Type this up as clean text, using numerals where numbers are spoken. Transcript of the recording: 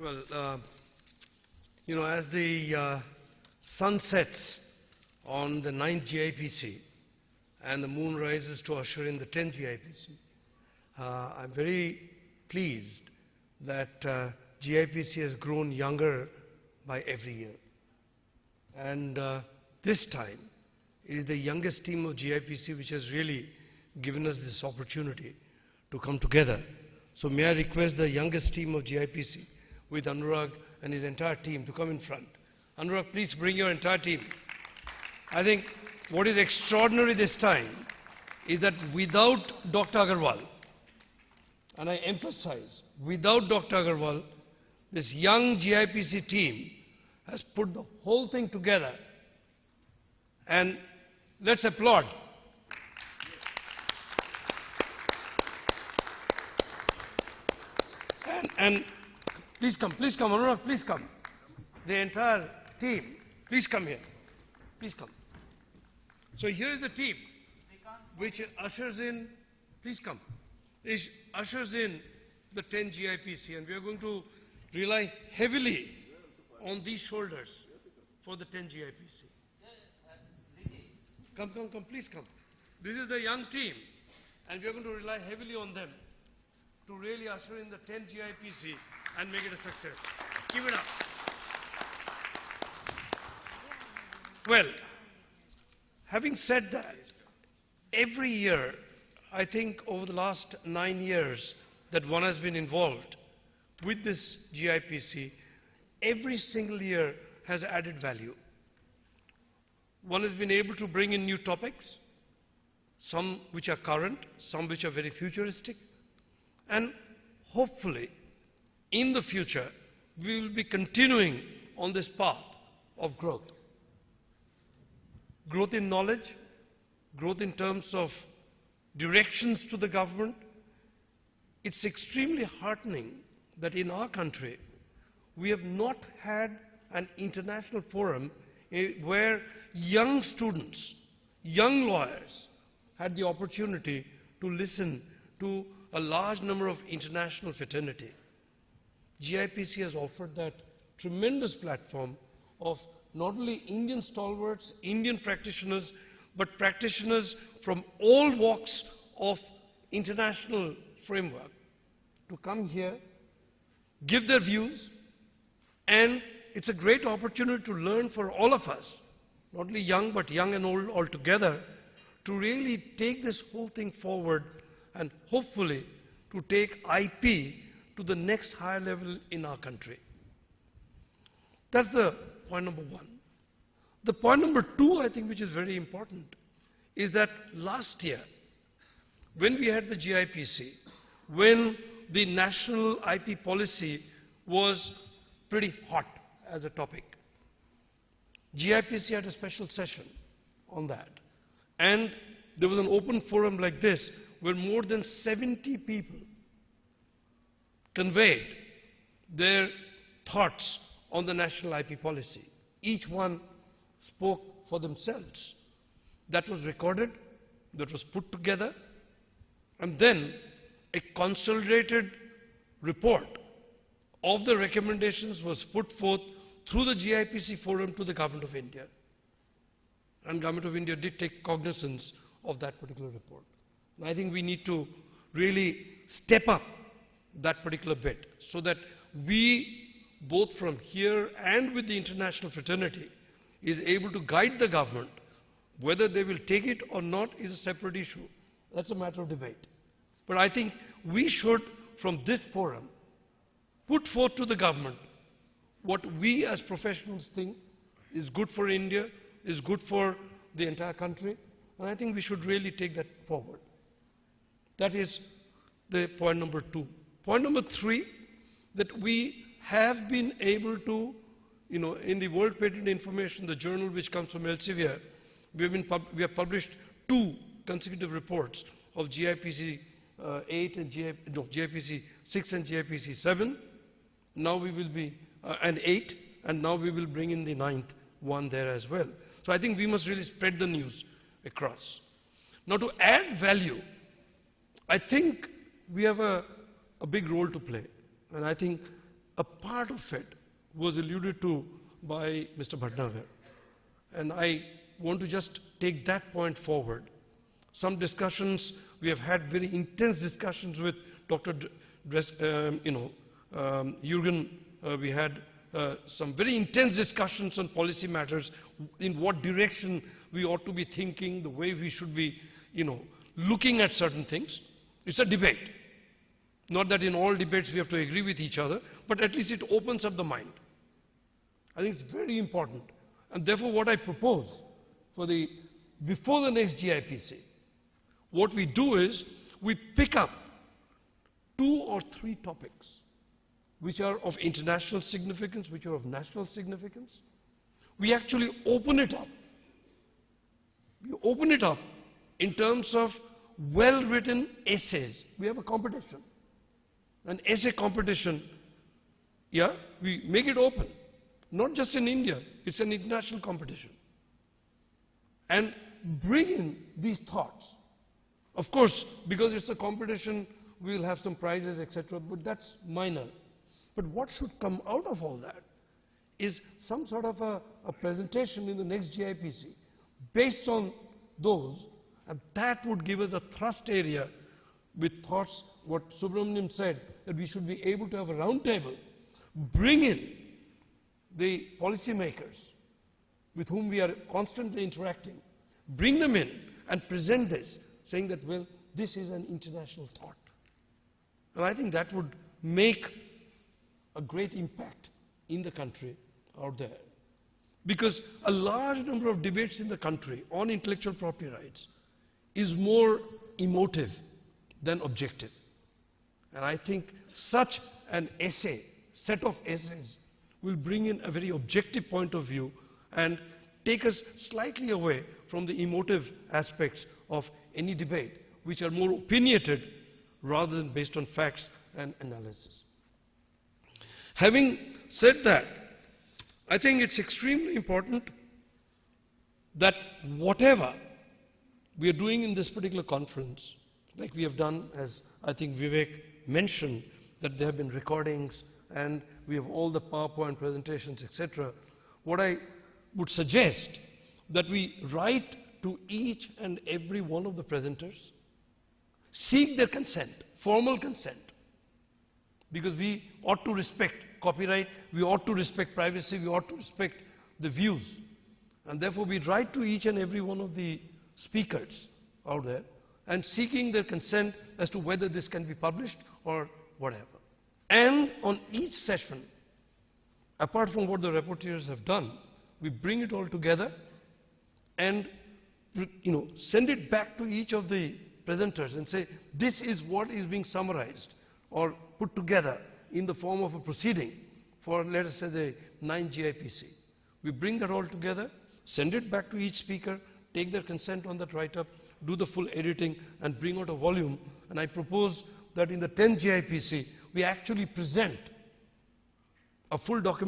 Well, as the sun sets on the 9th GIPC and the moon rises to usher in the 10th GIPC, I'm very pleased that GIPC has grown younger by every year. And this time, it is the youngest team of GIPC which has really given us this opportunity to come together. So may I request the youngest team of GIPC with Anurag and his entire team to come in front. Anurag, please bring your entire team. I think what is extraordinary this time is that without Dr. Agarwal, and I emphasize, without Dr. Agarwal, this young GIPC team has put the whole thing together. And let's applaud. And please come, Anurag, please come. The entire team, please come here. Please come. So here is the team which ushers in, please come, which ushers in the 10 GIPC, and we are going to rely heavily on these shoulders for the 10 GIPC. Come, please come. This is the young team, and we are going to rely heavily on them to really usher in the 10 GIPC and make it a success. Give it up. Well, having said that, every year, I think over the last 9 years that one has been involved with this GIPC, every single year has added value. One has been able to bring in new topics, some which are current, some which are very futuristic, and hopefully in the future we will be continuing on this path of growth. Growth in knowledge, growth in terms of directions to the government. It's extremely heartening that in our country we have not had an international forum where young students, young lawyers had the opportunity to listen to a large number of international fraternity. GIPC has offered that tremendous platform of not only Indian stalwarts, Indian practitioners, but practitioners from all walks of international framework to come here, give their views, and it's a great opportunity to learn for all of us, not only young, but young and old all together, to really take this whole thing forward and hopefully to take IP to the next higher level in our country. That's the point number one. The point number two, I think, which is very important, is that last year, when we had the GIPC, when the national IP policy was pretty hot as a topic, GIPC had a special session on that. And there was an open forum like this where more than 70 people conveyed their thoughts on the national IP policy. Each one spoke for themselves. That was recorded, that was put together, and then a consolidated report of the recommendations was put forth through the GIPC forum to the Government of India. And Government of India did take cognizance of that particular report. And I think we need to really step up that particular bit so that we, both from here and with the international fraternity, is able to guide the government. Whether they will take it or not is a separate issue. That's a matter of debate. But I think we should, from this forum, put forth to the government what we as professionals think is good for India, is good for the entire country, and I think we should really take that forward. That is the point number two. Point number three, that we have been able to, in the World Patent Information, the journal which comes from Elsevier, we have published 2 consecutive reports of GIPC 8 and GIPC 6 and GIPC 7. Now we will be, and 8, and now we will bring in the 9th one there as well. So I think we must really spread the news across. Now to add value, I think we have a big role to play. And I think a part of it was alluded to by Mr. Bhatnagar. And I want to just take that point forward. Some discussions, we have had very intense discussions with Dr. Jürgen. We had some very intense discussions on policy matters, in what direction we ought to be thinking, the way we should be, looking at certain things. It's a debate. Not that in all debates we have to agree with each other, but at least it opens up the mind. I think it's very important. And therefore what I propose before the next GIPC, what we do is we pick up 2 or 3 topics which are of international significance, which are of national significance. We actually open it up. We open it up in terms of well-written essays. We have a competition, an essay competition. Yeah, we make it open. Not just in India, it's an international competition. And bring in these thoughts. Of course, because it's a competition, we'll have some prizes, etc., but that's minor. But what should come out of all that is some sort of a presentation in the next GIPC based on those, and that would give us a thrust area with thoughts, what Subramaniam said, that we should be able to have a round table, bring in the policymakers with whom we are constantly interacting, bring them in and present this, saying that, well, this is an international thought. And I think that would make a great impact in the country out there. Because a large number of debates in the country on intellectual property rights is more emotive than objective. And I think such an essay, set of essays, will bring in a very objective point of view and take us slightly away from the emotive aspects of any debate, which are more opinionated rather than based on facts and analysis. Having said that, I think it's extremely important that whatever we are doing in this particular conference, like we have done, as I think Vivek mentioned, that there have been recordings and we have all the PowerPoint presentations, etc. What I would suggest that we write to each and every one of the presenters, seek their consent, formal consent, because we ought to respect copyright, we ought to respect privacy, we ought to respect the views. And therefore we write to each and every one of the speakers out there and seeking their consent as to whether this can be published or whatever. And on each session, apart from what the rapporteurs have done, we bring it all together and send it back to each of the presenters and say, this is what is being summarized or put together in the form of a proceeding for, let us say, the 9th GIPC. We bring that all together, send it back to each speaker, take their consent on that write-up, do the full editing and bring out a volume. And I propose that in the 10th GIPC, we actually present a full document